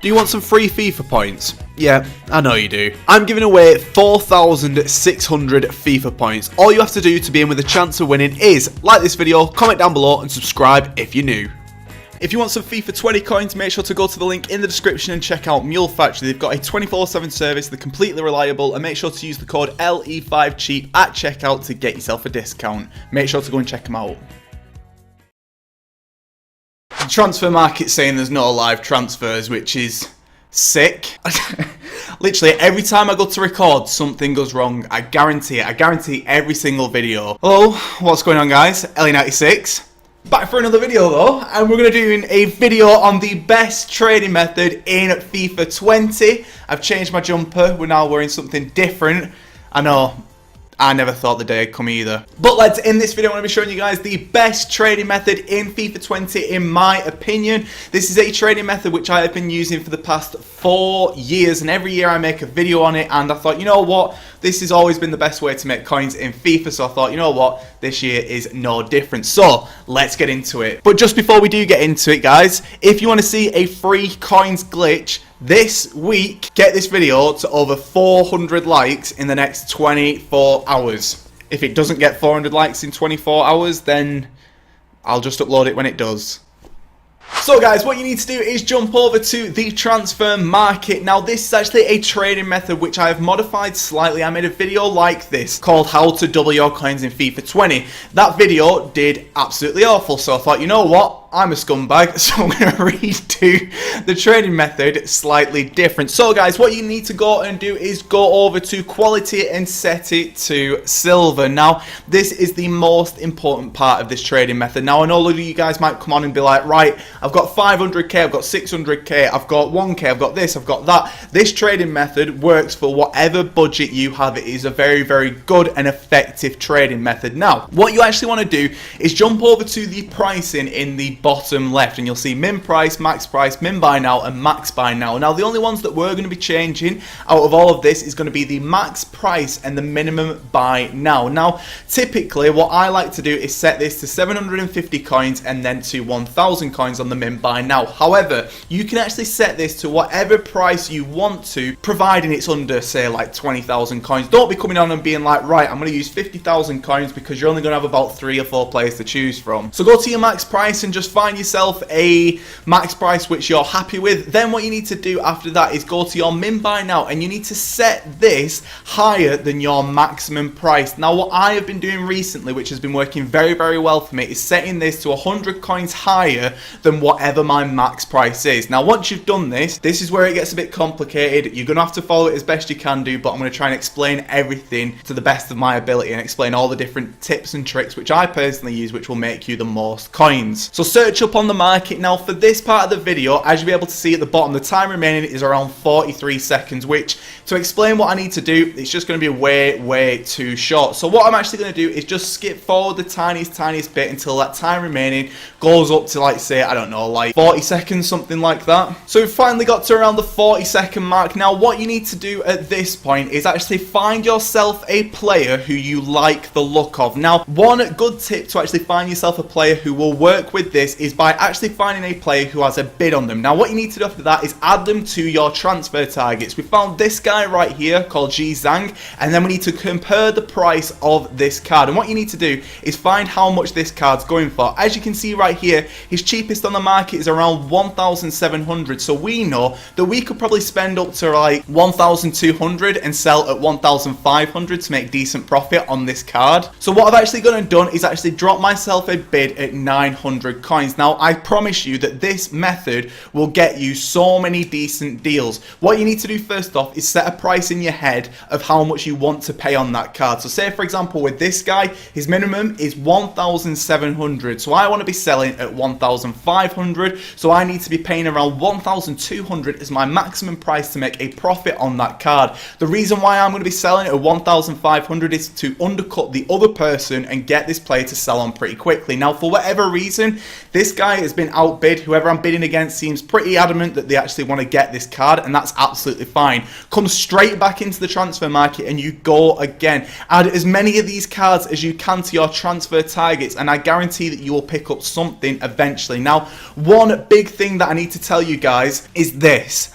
Do you want some free FIFA points? Yeah, I know you do. I'm giving away 4,600 FIFA points. All you have to do to be in with a chance of winning is like this video, comment down below and subscribe if you're new. If you want some FIFA 20 coins, make sure to go to the link in the description and check out Mule Factory. They've got a 24/7 service, they're completely reliable, and make sure to use the code LE5CHEAP at checkout to get yourself a discount. Make sure to go and check them out. The transfer market's saying there's no live transfers, which is sick. Literally every time I go to record, something goes wrong. I guarantee it. I guarantee every single video. Hello, what's going on, guys? LE96. Back for another video though, and we're going to do a video on the best trading method in FIFA 20. I've changed my jumper. We're now wearing something different. I know. I never thought the day would come either. But lads, in this video I'm going to be showing you guys the best trading method in FIFA 20 in my opinion. This is a trading method which I have been using for the past 4 years, and every year I make a video on it, and I thought, you know what, this has always been the best way to make coins in FIFA, so I thought, you know what, this year is no different. So let's get into it. But just before we do get into it, guys, if you want to see a free coins glitch this week, get this video to over 400 likes in the next 24 hours. If it doesn't get 400 likes in 24 hours, then I'll just upload it when it does. So guys, what you need to do is jump over to the transfer market. Now this is actually a trading method which I have modified slightly. I made a video like this called how to double your coins in FIFA 20. That video did absolutely awful, so I thought, you know what, I'm a scumbag, so I'm going to redo the trading method slightly different. So guys, what you need to go and do is go over to quality and set it to silver. Now this is the most important part of this trading method. Now I know a lot of you guys might come on and be like, right, I've got 500k, I've got 600k, I've got 1k, I've got this, I've got that. This trading method works for whatever budget you have. It is a very, very good and effective trading method. Now what you actually want to do is jump over to the pricing in the bottom left, and you'll see min price, max price, min buy now, and max buy now. Now the only ones that we're going to be changing out of all of this is going to be the max price and the minimum buy now. Now typically what I like to do is set this to 750 coins and then to 1000 coins on the min buy now. However, you can actually set this to whatever price you want to, providing it's under, say, like 20,000 coins. Don't be coming on and being like, right, I'm going to use 50,000 coins, because you're only going to have about 3 or 4 players to choose from. So go to your max price and just find yourself a max price which you're happy with. Then what you need to do after that is go to your min buy now, and you need to set this higher than your maximum price. Now what I have been doing recently, which has been working very, very well for me, is setting this to 100 coins higher than whatever my max price is. Now once you've done this, this is where it gets a bit complicated. You're going to have to follow it as best you can do, but I'm going to try and explain everything to the best of my ability and explain all the different tips and tricks which I personally use, which will make you the most coins. So search up on the market. Now for this part of the video, as you'll be able to see at the bottom, the time remaining is around 43 seconds, which, to explain what I need to do, it's just going to be way too short. So what I'm actually going to do is just skip forward the tiniest bit until that time remaining goes up to, like, say, I don't know, like 40 seconds, something like that. So we've finally got to around the 40-second mark. Now what you need to do at this point is actually find yourself a player who you like the look of. Now one good tip to actually find yourself a player who will work with this is by actually finding a player who has a bid on them. Now what you need to do after that is add them to your transfer targets. We found this guy right here called G Zhang, and then we need to compare the price of this card. And what you need to do is find how much this card's going for. As you can see right here, his cheapest on the market is around 1,700. So we know that we could probably spend up to like 1,200 and sell at 1,500 to make decent profit on this card. So what I've actually gone and done is actually drop myself a bid at 900 coins. Now I promise you that this method will get you so many decent deals. What you need to do first off is set a price in your head of how much you want to pay on that card. So say for example with this guy, his minimum is 1,700, so I want to be selling at 1,500, so I need to be paying around 1,200 as my maximum price to make a profit on that card. The reason why I'm going to be selling at 1,500 is to undercut the other person and get this player to sell on pretty quickly. Now for whatever reason, This guy has been outbid. Whoever I'm bidding against seems pretty adamant that they actually want to get this card, and that's absolutely fine. Come straight back into the transfer market and you go again. Add as many of these cards as you can to your transfer targets, and I guarantee that you will pick up something eventually. Now, one big thing that I need to tell you guys is this.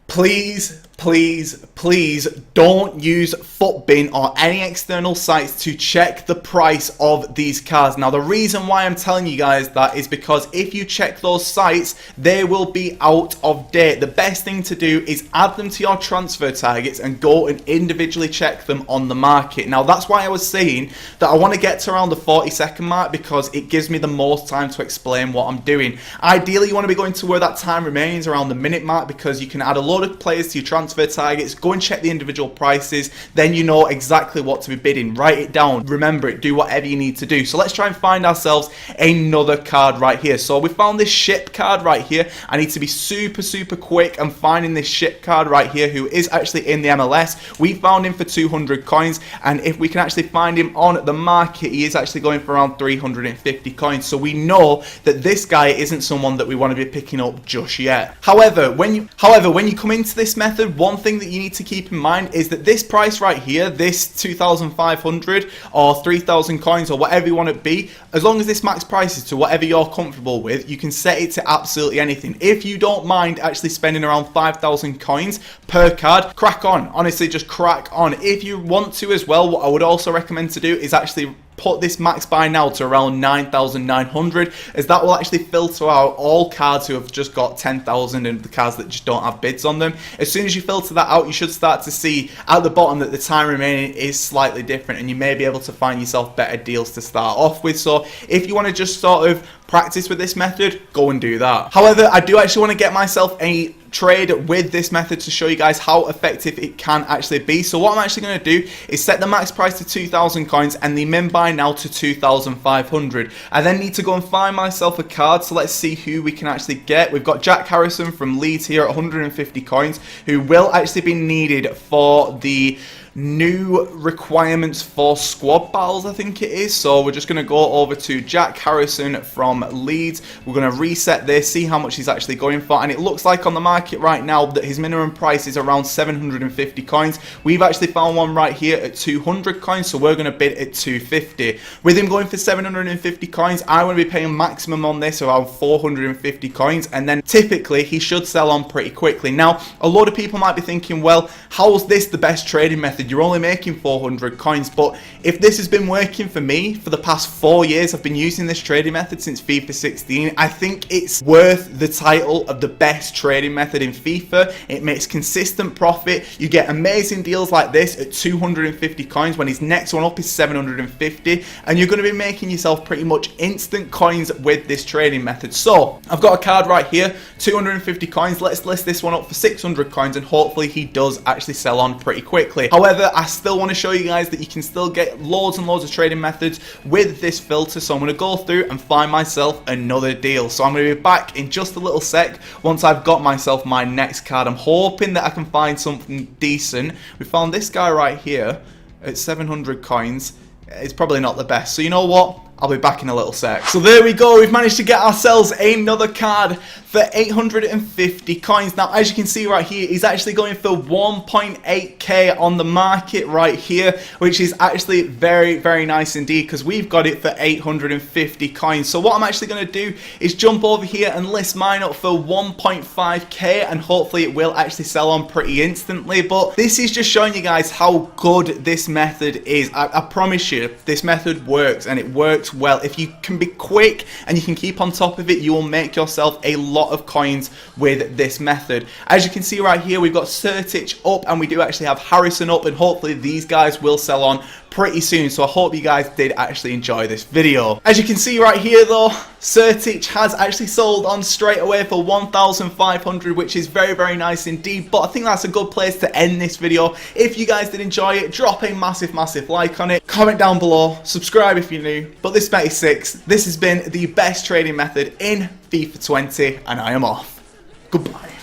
Please, please, please don't use Futbin or any external sites to check the price of these cards. Now, the reason why I'm telling you guys that is because if you check those sites, they will be out of date. The best thing to do is add them to your transfer targets and go and individually check them on the market. Now, that's why I was saying that I want to get to around the 40-second mark, because it gives me the most time to explain what I'm doing. Ideally, you want to be going to where that time remains around the minute mark, because you can add a load of players to your transfer targets, go and check the individual prices, then you know exactly what to be bidding. Write it down, remember it, do whatever you need to do. So let's try and find ourselves another card right here. So we found this ship card right here. I need to be super quick and finding this ship card right here, who is actually in the MLS. We found him for 200 coins, and if we can actually find him on the market, he is actually going for around 350 coins. So we know that this guy isn't someone that we want to be picking up just yet. However, when you come into this method, one thing that you need to keep in mind is that this price right here, this 2,500 or 3,000 coins or whatever you want it to be, as long as this max price is to whatever you're comfortable with, you can set it to absolutely anything. If you don't mind actually spending around 5,000 coins per card, crack on. Honestly, just crack on. If you want to as well, what I would also recommend to do is actually put this max buy now to around 9,900, as that will actually filter out all cards who have just got 10,000 and the cards that just don't have bids on them. As soon as you filter that out, you should start to see at the bottom that the time remaining is slightly different, and you may be able to find yourself better deals to start off with. So if you want to just sort of practice with this method, go and do that. However, I do actually want to get myself a trade with this method to show you guys how effective it can actually be. So what I'm actually going to do is set the max price to 2,000 coins and the min buy now to 2,500. I then need to go and find myself a card. So let's see who we can actually get. We've got Jack Harrison from Leeds here at 150 coins, who will actually be needed for the new requirements for squad battles, I think it is. So we're just going to go over to Jack Harrison from Leeds. We're going to reset this, see how much he's actually going for, and it looks like on the market right now that his minimum price is around 750 coins. We've actually found one right here at 200 coins, so we're going to bid at 250. With him going for 750 coins, I want to be paying maximum on this around 450 coins, and then typically he should sell on pretty quickly. Now, a lot of people might be thinking, well, how is this the best trading method? You're only making 400 coins. But if this has been working for me for the past 4 years, I've been using this trading method since FIFA 16, I think it's worth the title of the best trading method in FIFA. It makes consistent profit. You get amazing deals like this at 250 coins when his next one up is 750, and you're going to be making yourself pretty much instant coins with this trading method. So I've got a card right here, 250 coins. Let's list this one up for 600 coins, and hopefully he does actually sell on pretty quickly. However, I still want to show you guys that you can still get loads and loads of trading methods with this filter. So I'm going to go through and find myself another deal. So I'm going to be back in just a little sec once I've got myself my next card. I'm hoping that I can find something decent. We found this guy right here at 700 coins. It's probably not the best. So you know what? I'll be back in a little sec. So there we go. We've managed to get ourselves another card for 850 coins. Now, as you can see right here, he's actually going for 1.8k on the market right here, which is actually very nice indeed, because we've got it for 850 coins. So what I'm actually going to do is jump over here and list mine up for 1.5k, and hopefully it will actually sell on pretty instantly. But this is just showing you guys how good this method is. I promise you, this method works, and it works well. If you can be quick and you can keep on top of it, you will make yourself a lot of coins with this method. As you can see right here, we've got Sertic up, and we do actually have Harrison up, and hopefully these guys will sell on pretty soon. So I hope you guys did actually enjoy this video. As you can see right here though, Sertic has actually sold on straight away for 1,500, which is very nice indeed. But I think that's a good place to end this video. If you guys did enjoy it, drop a massive like on it, comment down below, subscribe if you're new. But this bet is 6. This has been the best trading method in FIFA 20, and I am off. Goodbye.